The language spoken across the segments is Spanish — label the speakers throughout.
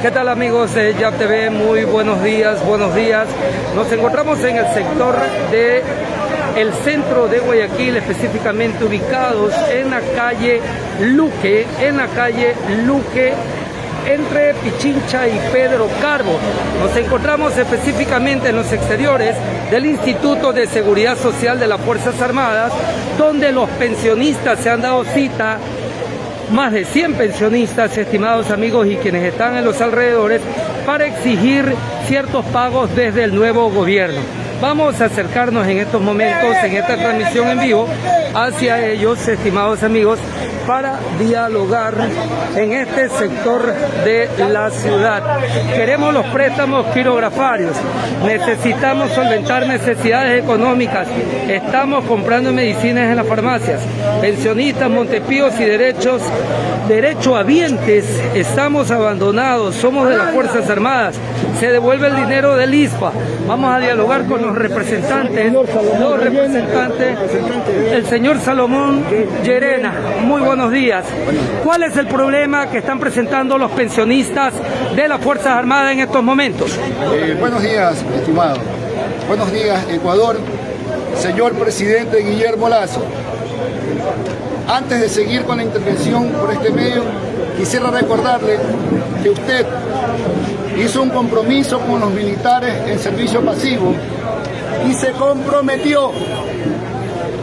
Speaker 1: ¿Qué tal amigos de YAP TV? Muy buenos días, buenos días. Nos encontramos en el sector de el centro de Guayaquil, específicamente ubicados en la calle Luque, entre Pichincha y Pedro Carbo. Nos encontramos específicamente en los exteriores del Instituto de Seguridad Social de las Fuerzas Armadas, donde los pensionistas se han dado cita, más de 100 pensionistas, estimados amigos, y quienes están en los alrededores, para exigir ciertos pagos desde el nuevo gobierno. Vamos a acercarnos en estos momentos, en esta transmisión en vivo, hacia ellos, estimados amigos, para dialogar en este sector de la ciudad. Queremos los préstamos quirografarios, necesitamos solventar necesidades económicas, estamos comprando medicinas en las farmacias, pensionistas, montepíos y derechohabientes, estamos abandonados, somos de las Fuerzas Armadas, se devuelve el dinero del ISPA. Vamos a dialogar con los representantes, el señor Salomón Llerena. Muy buenos días. ¿Cuál es el problema que están presentando los pensionistas de las Fuerzas Armadas en estos momentos?
Speaker 2: Buenos días, estimado. Buenos días, Ecuador. Señor presidente Guillermo Lazo, antes de seguir con la intervención por este medio, quisiera recordarle que usted hizo un compromiso con los militares en servicio pasivo y se comprometió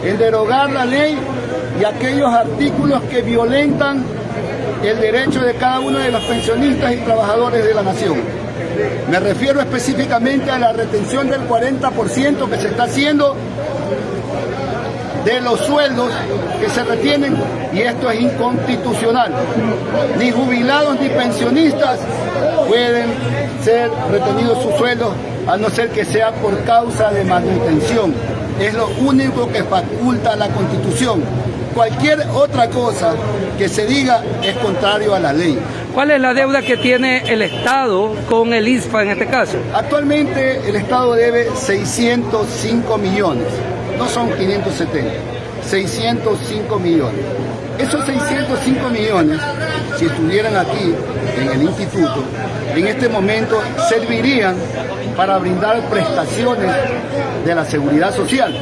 Speaker 2: en derogar la ley y aquellos artículos que violentan el derecho de cada uno de los pensionistas y trabajadores de la nación. Me refiero específicamente a la retención del 40% que se está haciendo de los sueldos que se retienen, y esto es inconstitucional. Ni jubilados ni pensionistas pueden ser retenidos sus sueldos a no ser que sea por causa de manutención. Es lo único que faculta la Constitución. Cualquier otra cosa que se diga es contrario a la ley.
Speaker 1: ¿Cuál es la deuda que tiene el Estado con el ISPA en este caso?
Speaker 2: Actualmente el Estado debe 605 millones, no son 570, 605 millones. Esos 605 millones, si estuvieran aquí en el instituto, en este momento servirían para brindar prestaciones de la seguridad social,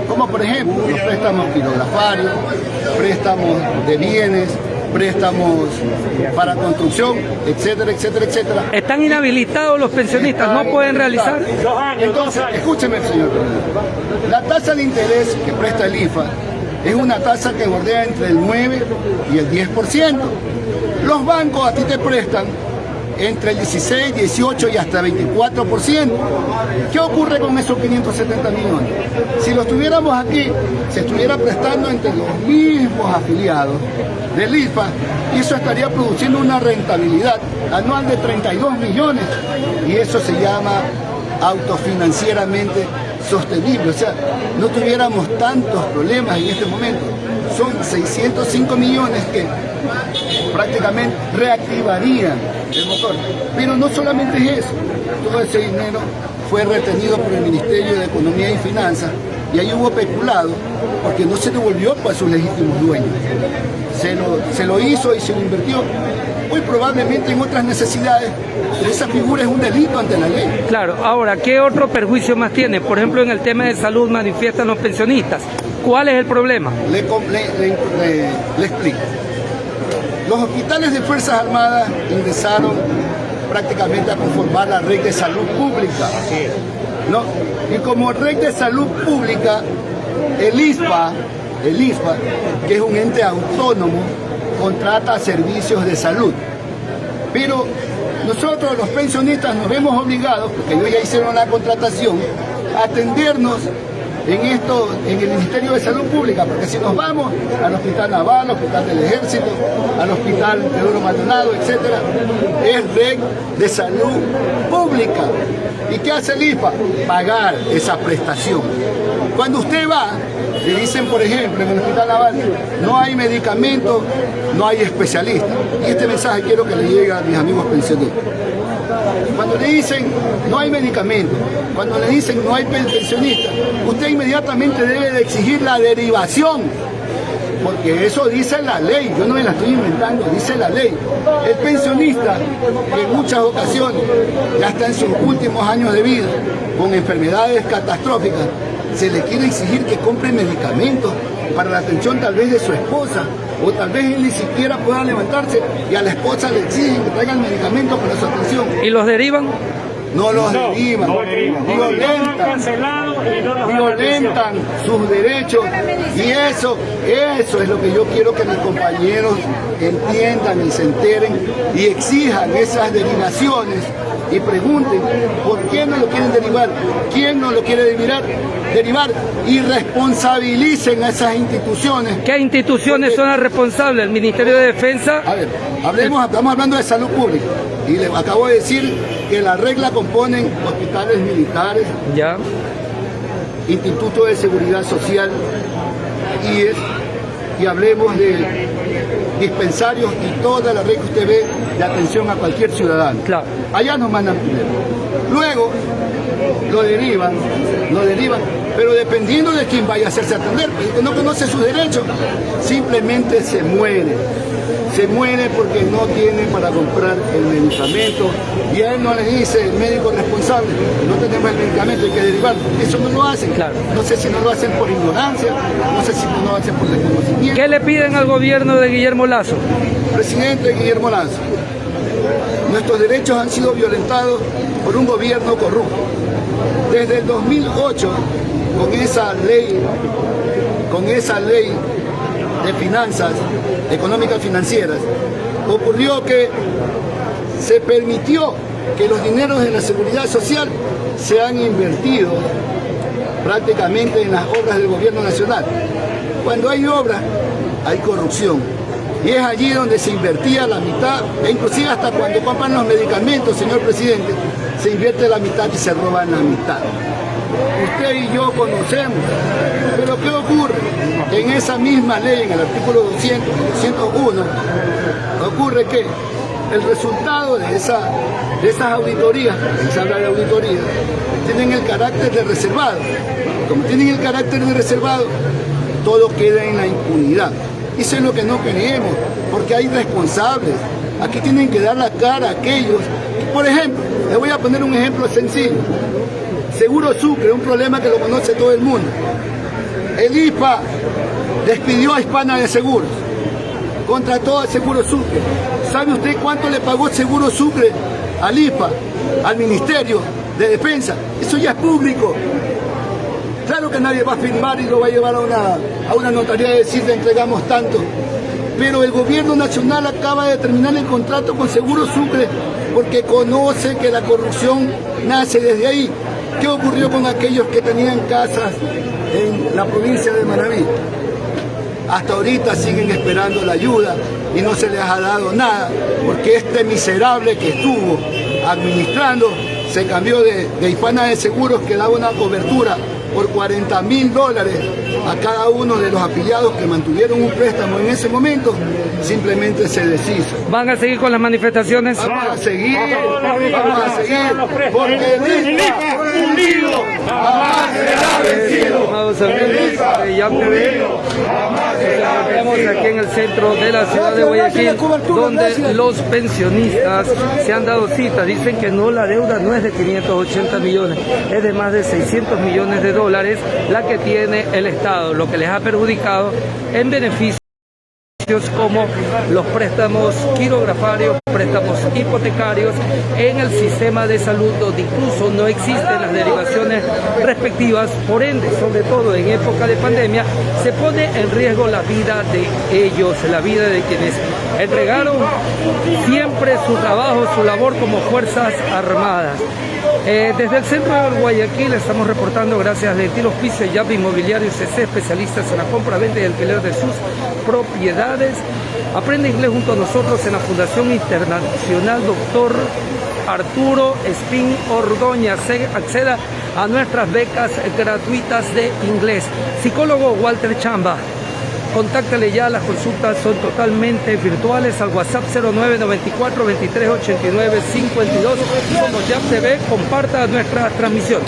Speaker 2: como por ejemplo los préstamos quirografarios, préstamos de bienes, préstamos para construcción, etcétera, etcétera, etcétera.
Speaker 1: ¿Están inhabilitados los pensionistas? ¿No pueden realizar?
Speaker 2: Entonces, escúcheme, señor presidente. La tasa de interés que presta el IFA es una tasa que bordea entre el 9 y el 10%. Los bancos a ti te prestan entre el 16, 18 y hasta 24%. ¿Qué ocurre con esos 570 millones? Si los tuviéramos aquí, se estuviera prestando entre los mismos afiliados del IFA, y eso estaría produciendo una rentabilidad anual de 32 millones, y eso se llama autofinancieramente sostenible. O sea, no tuviéramos tantos problemas en este momento. Son 605 millones que prácticamente reactivarían el motor. Pero no solamente es eso, todo ese dinero fue retenido por el Ministerio de Economía y Finanzas, y ahí hubo peculado porque no se devolvió para sus legítimos dueños. Se lo hizo y se lo invirtió muy probablemente en otras necesidades, pero esa figura es un delito ante la ley.
Speaker 1: Claro, ahora, ¿qué otro perjuicio más tiene? Por ejemplo, en el tema de salud manifiestan los pensionistas. ¿Cuál es el problema?
Speaker 2: Le explico. Los hospitales de Fuerzas Armadas ingresaron prácticamente a conformar la Red de Salud Pública, ¿no? Y como Red de Salud Pública, el ISPA, que es un ente autónomo, contrata servicios de salud. Pero nosotros los pensionistas nos vemos obligados, porque ellos ya hicieron la contratación, a atendernos en el Ministerio de Salud Pública, porque si nos vamos al Hospital Naval, al Hospital del Ejército, al Hospital Teodoro Maldonado, etcétera, es Red de Salud Pública. ¿Y qué hace el IFA? Pagar esa prestación. Cuando usted va, le dicen, por ejemplo, en el Hospital Naval, no hay medicamento, no hay especialista. Y este mensaje quiero que le llegue a mis amigos pensionistas. Cuando le dicen no hay medicamento, cuando le dicen no hay pensionista, usted inmediatamente debe de exigir la derivación porque eso dice la ley, yo no me la estoy inventando, dice la ley. El pensionista, que en muchas ocasiones ya está en sus últimos años de vida, con enfermedades catastróficas, se le quiere exigir que compre medicamentos para la atención tal vez de su esposa, o tal vez él ni siquiera pueda levantarse y a la esposa le exigen que traiga el medicamento para su atención.
Speaker 1: ¿Y los derivan?
Speaker 2: No los derivan, violentan sus derechos, y eso es lo que yo quiero que mis compañeros entiendan y se enteren y exijan esas derivaciones y pregunten por qué no lo quieren derivar, quién no lo quiere derivar y responsabilicen a esas instituciones.
Speaker 1: ¿Qué instituciones son las responsables? ¿El Ministerio de Defensa?
Speaker 2: A ver, estamos hablando de salud pública y les acabo de decir que la regla componen hospitales militares,
Speaker 1: ya,
Speaker 2: Instituto de Seguridad Social, IES, y hablemos de dispensarios y toda la red que usted ve de atención a cualquier ciudadano.
Speaker 1: Claro.
Speaker 2: Allá nos mandan primero. Luego lo derivan, pero dependiendo de quién vaya a hacerse atender, porque no conoce sus derechos, simplemente se muere. Se muere porque no tiene para comprar el medicamento y a él no le dice el médico responsable, no tenemos el medicamento, hay que derivarlo. Eso no lo hacen.
Speaker 1: Claro.
Speaker 2: No sé si no lo hacen por ignorancia, no sé si no lo hacen por desconocimiento.
Speaker 1: ¿Qué le piden al gobierno de Guillermo Lasso?
Speaker 2: Presidente Guillermo Lasso, nuestros derechos han sido violentados por un gobierno corrupto. Desde el 2008, con esa ley de finanzas económicas financieras, ocurrió que se permitió que los dineros de la seguridad social sean invertidos prácticamente en las obras del gobierno nacional. Cuando hay obras, hay corrupción. Y es allí donde se invertía la mitad, e inclusive hasta cuando compran los medicamentos, señor presidente, se invierte la mitad y se roban la mitad. Usted y yo conocemos, pero ¿qué ocurre? En esa misma ley, en el artículo 200 y 201, ocurre que el resultado de esas auditorías, se habla de auditorías, tienen el carácter de reservado. Como tienen el carácter de reservado, todo queda en la impunidad. Eso es lo que no queremos, porque hay responsables. Aquí tienen que dar la cara a aquellos. Por ejemplo, les voy a poner un ejemplo sencillo. Seguro Sucre, un problema que lo conoce todo el mundo. El IPA despidió a Hispana de Seguros, contrató a Seguro Sucre. ¿Sabe usted cuánto le pagó Seguro Sucre al IPA, al Ministerio de Defensa? Eso ya es público. Claro que nadie va a firmar y lo va a llevar a una notaría y decir le entregamos tanto. Pero el gobierno nacional acaba de terminar el contrato con Seguro Sucre porque conoce que la corrupción nace desde ahí. ¿Qué ocurrió con aquellos que tenían casas en la provincia de Manabí? Hasta ahorita siguen esperando la ayuda y no se les ha dado nada, porque este miserable que estuvo administrando se cambió de Hispana de Seguros, que daba una cobertura por $40.000 a cada uno de los afiliados que mantuvieron un préstamo en ese momento, simplemente se deshizo.
Speaker 1: ¿Van a seguir con las manifestaciones?
Speaker 2: Vamos a seguir, porque el IPA unido jamás será vencido.
Speaker 1: Estimados amigos, ya estamos aquí en el centro de la ciudad de Guayaquil, donde los pensionistas se han dado cita. Dicen que no, la deuda no es de 580 millones, es de más de 600 millones de dólares la que tiene el Estado, lo que les ha perjudicado en beneficio como los préstamos quirografarios, préstamos hipotecarios en el sistema de salud, donde incluso no existen las derivaciones respectivas. Por ende, sobre todo en época de pandemia, se pone en riesgo la vida de ellos, la vida de quienes entregaron siempre su trabajo, su labor como Fuerzas Armadas. Desde el centro de Guayaquil estamos reportando, gracias a Gentil Auspicio YAP Inmobiliario CC, especialistas en la compra, venta y alquiler de sus propiedades. Aprende inglés junto a nosotros en la Fundación Internacional Dr. Arturo Espín Ordóñez. Acceda a nuestras becas gratuitas de inglés. Psicólogo Walter Chamba. Contáctale ya, las consultas son totalmente virtuales al WhatsApp 0994 23 89 52. Somos YAP TV, comparta nuestras transmisiones.